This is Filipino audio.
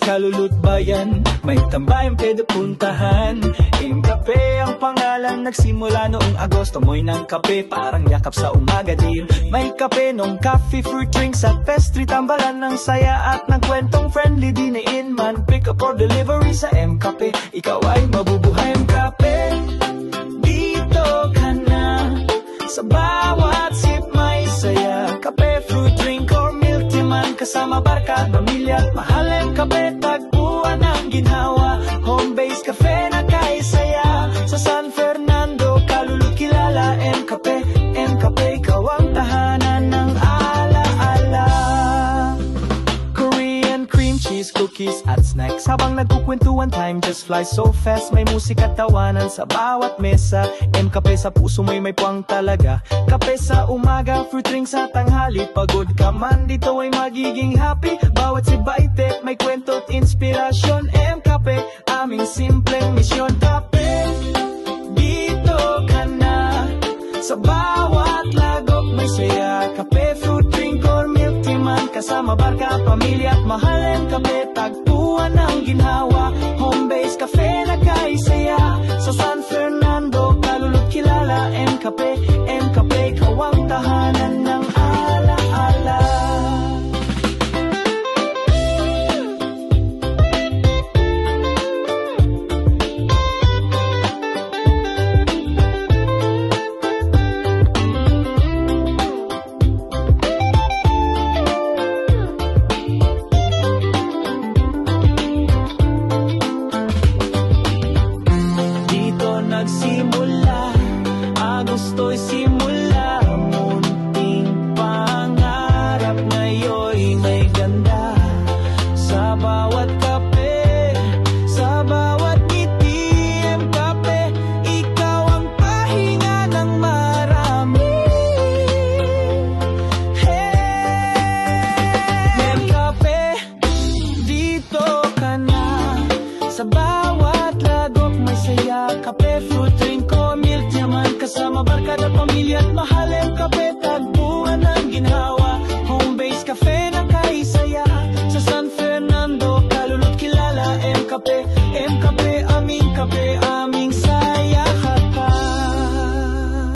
Kalulot bayan, may tambayang pwede puntahan. Kape ang pangalan, nagsimula noong Agosto. Mo'y ng kape, parang yakap sa umaga din. May kape nung coffee, fruit drinks at pastry. Tambalan ng saya at ng kwentong friendly. Dinain man, pick up or delivery sa M-Kape. Ikaw ay mabubuhay M-Kape. Dito ka na, sa bawat sip may saya. Kape, fruit drink or milk tea man, kasama barka, pamilya at mahal M-Kape. Tagpuan ang ginhawa, home-based cafe na kaisaya. Sa San Fernando, kalulot kilala. M-Kape, M-Kape, ikaw ang tahanan ng ala-ala. Korean cream cheese, cookies at snacks. Habang nagkukwentuhan, time just flies so fast. May musika at tawanan sa bawat mesa. M-Kape sa puso may puwang talaga. Kape sa umaga, fruit drink sa tanghali. Pagod ka man, dito ay magiging happy. Bawat sibayte, may kwento at inspirasyon. M-Kape, aming simpleng misyon. Kape, dito ka na, sa bawat lagok may saya. Kape, fruit drink or milk tea man, kasama barka, pamilya at mahal M-Kape. Tagpuan ang ginhawa,